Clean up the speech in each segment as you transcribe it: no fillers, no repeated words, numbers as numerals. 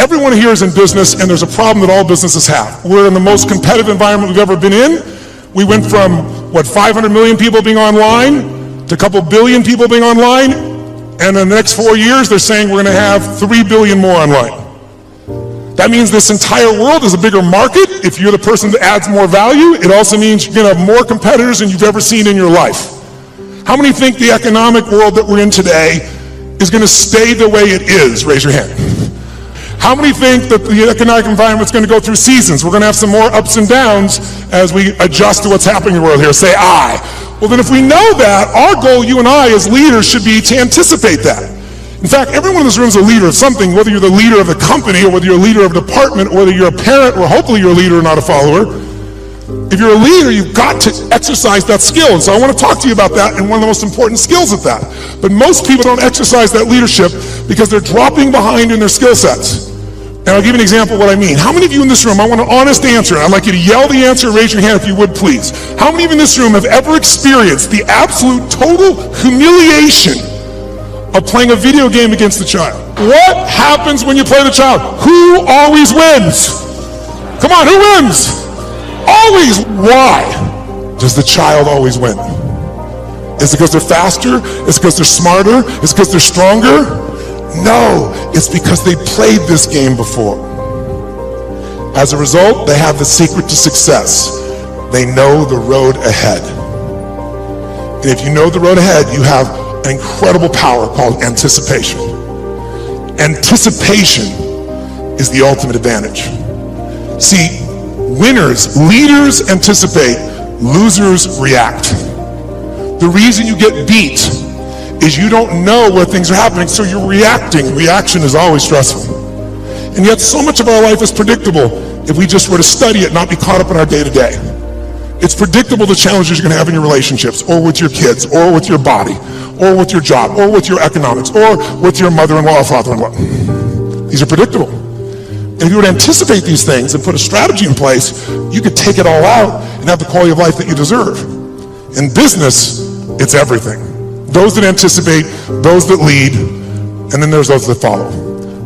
Everyone here is in business, and there's a problem that all businesses have. We're in the most competitive environment we've ever been in. We went from, 500 million people being online to a couple billion people being online, and in the next 4 years, they're saying we're going to have 3 billion more online. That means this entire world is a bigger market. If you're the person that adds more value, it also means you're going to have more competitors than you've ever seen in your life. How many think the economic world that we're in today is going to stay the way it is? Raise your hand. How many think that the economic environment is going to go through seasons? We're going to have some more ups and downs as we adjust to what's happening in the world here. Say I. Well, then if we know that, our goal, you and I as leaders, should be to anticipate that. In fact, everyone in this room is a leader of something, whether you're the leader of a company or whether you're a leader of a department or whether you're a parent or hopefully you're a leader and not a follower. If you're a leader, you've got to exercise that skill. And so I want to talk to you about that and one of the most important skills at that. But most people don't exercise that leadership because they're dropping behind in their skill sets. And I'll give you an example of what I mean. How many of you in this room, I want an honest answer. I'd like you to yell the answer, raise your hand if you would, please. How many of you in this room have ever experienced the absolute total humiliation of playing a video game against the child? What happens when you play the child? Who always wins? Come on, who wins? Always. Why does the child always win? Is it because they're faster? Is it because they're smarter? Is it because they're stronger? No, it's because they played this game before. As a result, they have the secret to success. They know the road ahead. And if you know the road ahead, you have an incredible power called anticipation. Anticipation is the ultimate advantage. See, winners, leaders anticipate, losers react. The reason you get beat is you don't know where things are happening, so you're reacting. Reaction is always stressful. And yet so much of our life is predictable if we just were to study it, not be caught up in our day-to-day. It's predictable the challenges you're going to have in your relationships, or with your kids, or with your body, or with your job, or with your economics, or with your mother-in-law or father-in-law. These are predictable. And if you would anticipate these things and put a strategy in place, you could take it all out and have the quality of life that you deserve. In business, it's everything. Those that anticipate, those that lead, and then there's those that follow.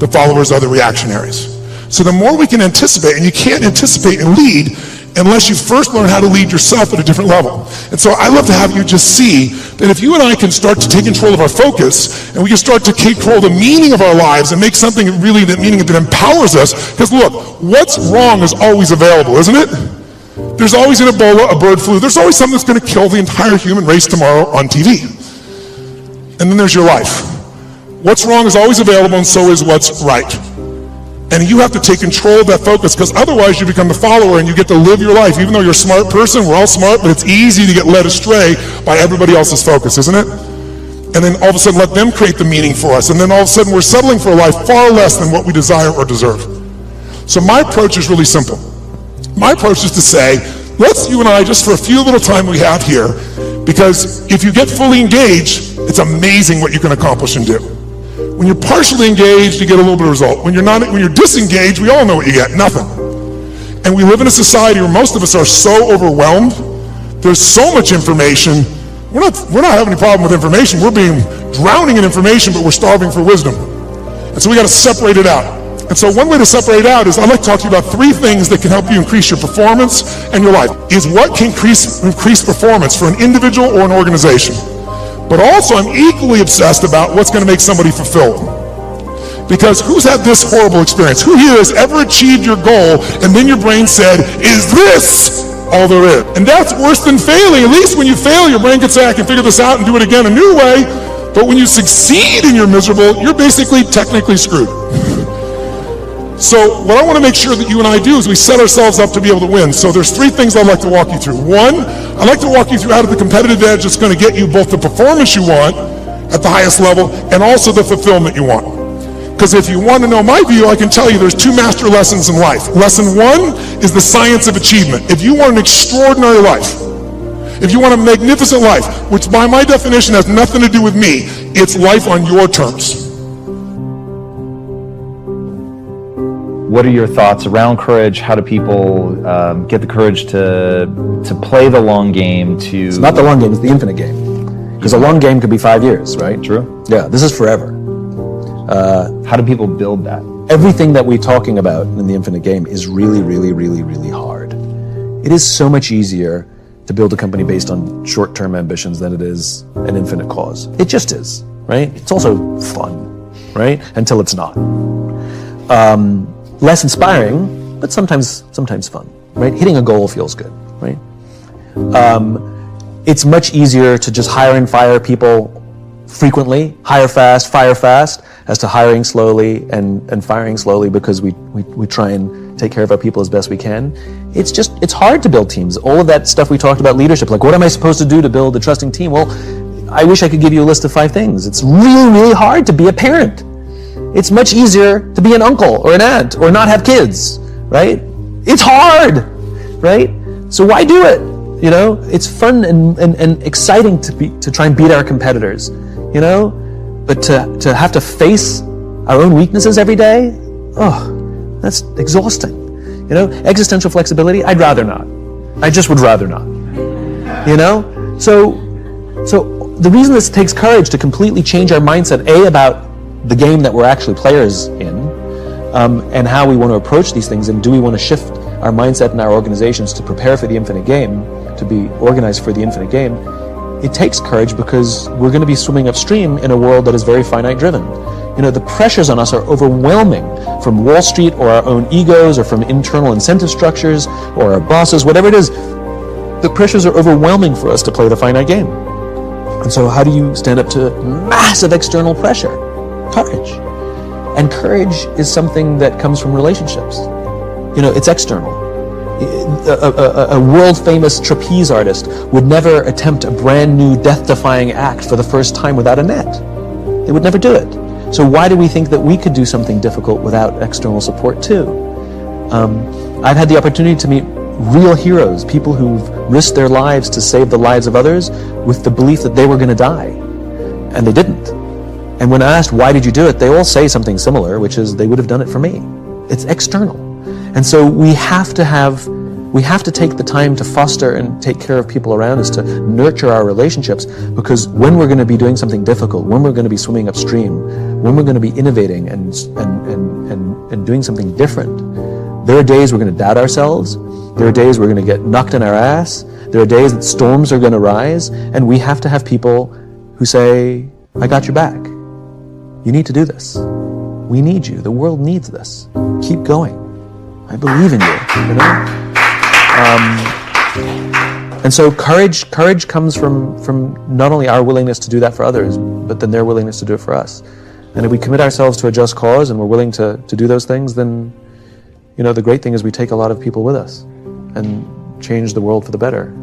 The followers are the reactionaries. So the more we can anticipate, and you can't anticipate and lead unless you first learn how to lead yourself at a different level. And so I love to have you just see that if you and I can start to take control of our focus, and we can start to take control of the meaning of our lives and make something really that meaning that empowers us, because look, what's wrong is always available, isn't it? There's always an Ebola, a bird flu, there's always something that's going to kill the entire human race tomorrow on TV. And then there's your life. What's wrong is always available, and so is what's right. And you have to take control of that focus, because otherwise you become the follower and you get to live your life. Even though you're a smart person, we're all smart, but it's easy to get led astray by everybody else's focus, isn't it? And then all of a sudden let them create the meaning for us. And then all of a sudden we're settling for a life far less than what we desire or deserve. So my approach is really simple. My approach is to say, let's you and I, just for a few little time we have here, because if you get fully engaged, it's amazing what you can accomplish and do. When you're partially engaged, you get a little bit of result. When you're disengaged, we all know what you get, nothing. And we live in a society where most of us are so overwhelmed. There's so much information. We're not having any problem with information. We're drowning in information, but we're starving for wisdom. And so we got to separate it out. And so one way to separate it out is I'd like to talk to you about 3 things that can help you increase your performance and your life. Is what can increase performance for an individual or an organization. But also I'm equally obsessed about what's going to make somebody fulfilled. Because who's had this horrible experience? Who here has ever achieved your goal and then your brain said, is this all there is? And that's worse than failing. At least when you fail, your brain can say, I can figure this out and do it again a new way. But when you succeed and you're miserable, you're basically technically screwed. So what I want to make sure that you and I do is we set ourselves up to be able to win. So there's 3 things I'd like to walk you through. 1, I'd like to walk you through how to the competitive edge that's going to get you both the performance you want at the highest level and also the fulfillment you want. Because if you want to know my view, I can tell you there's 2 master lessons in life. Lesson 1 is the science of achievement. If you want an extraordinary life, if you want a magnificent life, which by my definition has nothing to do with me, it's life on your terms. What are your thoughts around courage? How do people get the courage to play the long game? It's not the long game, it's the infinite game. Because a long game could be 5 years, right? True. Yeah, this is forever. How do people build that? Everything that we're talking about in the infinite game is really, really, really, really hard. It is so much easier to build a company based on short-term ambitions than it is an infinite cause. It just is, right? It's also fun, right? Until it's not. Less inspiring, but sometimes fun, right? Hitting a goal feels good, right? It's much easier to just hire and fire people frequently, hire fast, fire fast, as to hiring slowly and firing slowly because we try and take care of our people as best we can. It's hard to build teams. All of that stuff we talked about leadership, like what am I supposed to do to build a trusting team? Well, I wish I could give you a list of 5 things. It's really, really hard to be a parent. It's much easier to be an uncle or an aunt or not have kids, right? It's hard, right? So why do it? You know, it's fun and exciting to try and beat our competitors, you know? But to have to face our own weaknesses every day, oh, that's exhausting. You know, existential flexibility, I'd rather not. I just would rather not. You know? So the reason this takes courage to completely change our mindset, about the game that we're actually players in, and how we want to approach these things, and do we want to shift our mindset and our organizations to prepare for the infinite game, to be organized for the infinite game, it takes courage because we're going to be swimming upstream in a world that is very finite driven. You know, the pressures on us are overwhelming from Wall Street or our own egos or from internal incentive structures or our bosses, whatever it is. The pressures are overwhelming for us to play the finite game. And so how do you stand up to massive external pressure? Courage. And courage is something that comes from relationships. You know, it's external. A world-famous trapeze artist would never attempt a brand new death-defying act for the first time without a net. They would never do it. So why do we think that we could do something difficult without external support too? I've had the opportunity to meet real heroes, people who've risked their lives to save the lives of others with the belief that they were going to die, and they didn't. And when asked, why did you do it? They all say something similar, which is they would have done it for me. It's external. And so we have to take the time to foster and take care of people around us, to nurture our relationships, because when we're going to be doing something difficult, when we're going to be swimming upstream, when we're going to be innovating and doing something different, there are days we're going to doubt ourselves. There are days we're going to get knocked in our ass. There are days that storms are going to rise, and we have to have people who say, I got your back. You need to do this. We need you. The world needs this. Keep going. I believe in you, you know? And so courage comes from not only our willingness to do that for others, but then their willingness to do it for us. And if we commit ourselves to a just cause and we're willing to do those things, then, you know, the great thing is we take a lot of people with us and change the world for the better.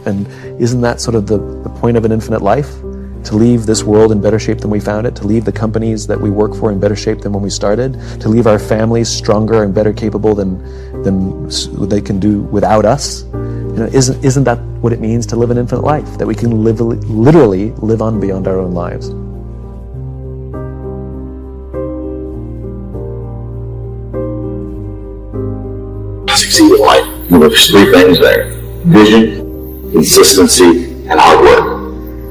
And isn't that sort of the point of an infinite life? To leave this world in better shape than we found it, to leave the companies that we work for in better shape than when we started, to leave our families stronger and better capable than they can do without us. You know, isn't that what it means to live an infinite life? That we can literally live on beyond our own lives. Succeed in life, there's 3 things there: vision, consistency, and hard work.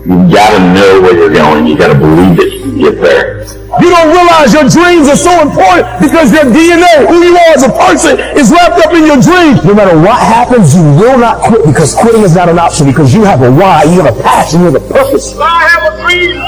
You gotta know where you're going. You gotta believe that you can get there. You don't realize your dreams are so important because your DNA, who you are as a person, is wrapped up in your dreams. No matter what happens, you will not quit, because quitting is not an option, because you have a why, you have a passion, you have a purpose. I have a dream.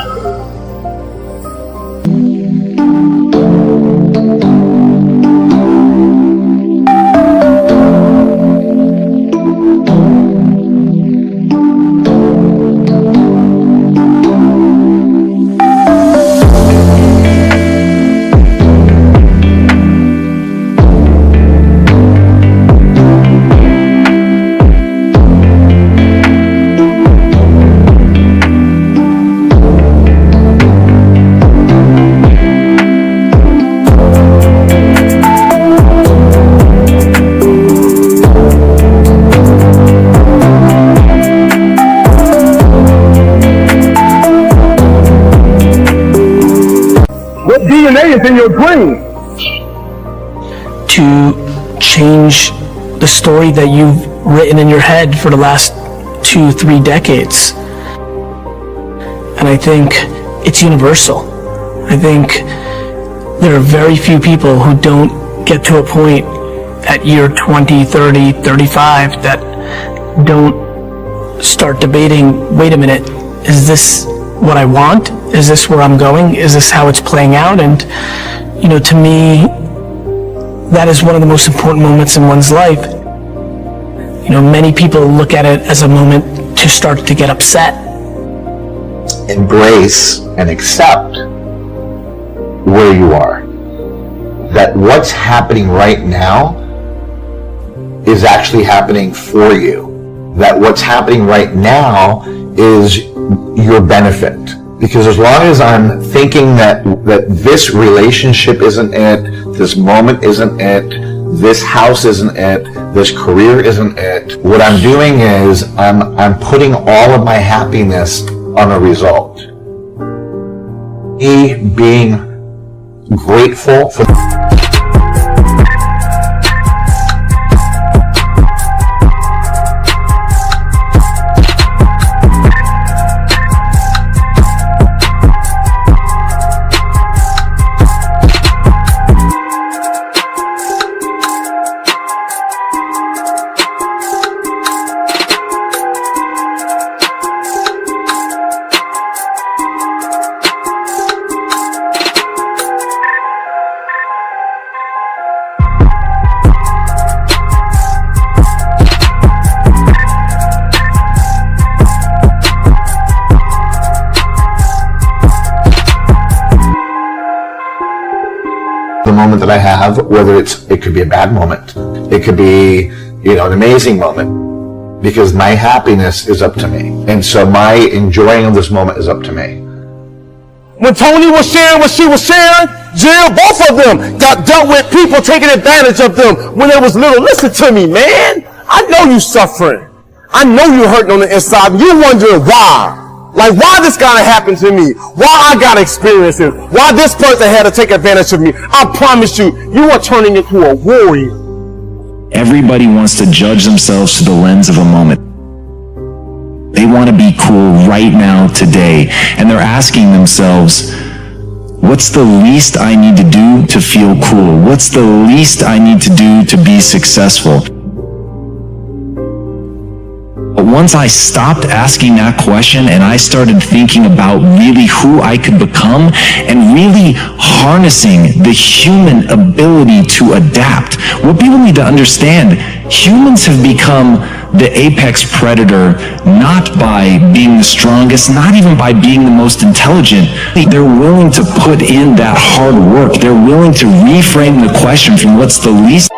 DNA is in your dream. To change the story that you've written in your head for the last 2-3 decades. And I think it's universal. I think there are very few people who don't get to a point at year 20, 30, 35 that don't start debating, wait a minute, is this what I want? Is this where I'm going? Is this how it's playing out? And, you know, to me, that is one of the most important moments in one's life. You know, many people look at it as a moment to start to get upset. Embrace and accept where you are. That what's happening right now is actually happening for you. That what's happening right now is your benefit. Because as long as I'm thinking that this relationship isn't it, this moment isn't it, this house isn't it, this career isn't it, what I'm doing is I'm putting all of my happiness on a result. Me being grateful for the moment that I have, whether it could be a bad moment, it could be, you know, an amazing moment, because my happiness is up to me. And so my enjoying of this moment is up to me. When Tony was sharing what she was sharing, Jill, both of them got dealt with people taking advantage of them when they was little. Listen to me, man. I know you suffering. I know you hurting on the inside. You wondering why. Like, why this gotta happen to me? Why I gotta experience it? Why this person had to take advantage of me? I promise you, you are turning into a warrior. Everybody wants to judge themselves through the lens of a moment. They want to be cool right now, today, and they're asking themselves, what's the least I need to do to feel cool? What's the least I need to do to be successful? But once I stopped asking that question and I started thinking about really who I could become and really harnessing the human ability to adapt, what people need to understand, humans have become the apex predator not by being the strongest, not even by being the most intelligent. They're willing to put in that hard work. They're willing to reframe the question from what's the least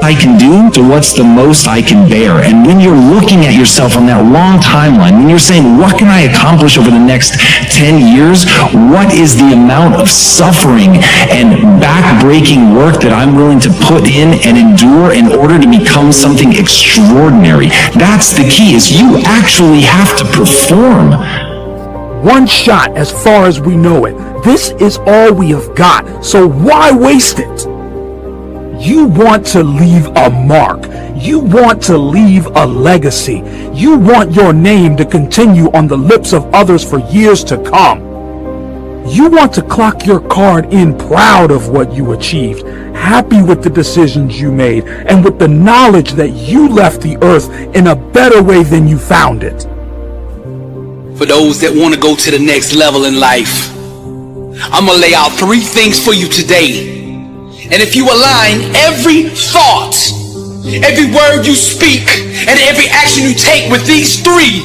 I can do to what's the most I can bear. And when you're looking at yourself on that long timeline, when you're saying, what can I accomplish over the next 10 years? What is the amount of suffering and back-breaking work that I'm willing to put in and endure in order to become something extraordinary? That's the key, is you actually have to perform. One shot as far as we know it. This is all we have got, so why waste it? You want to leave a mark. You want to leave a legacy. You want your name to continue on the lips of others for years to come. You want to clock your card in proud of what you achieved, happy with the decisions you made, and with the knowledge that you left the earth in a better way than you found it. For those that want to go to the next level in life, I'm going to lay out 3 things for you today. And if you align every thought, every word you speak, and every action you take with these 3,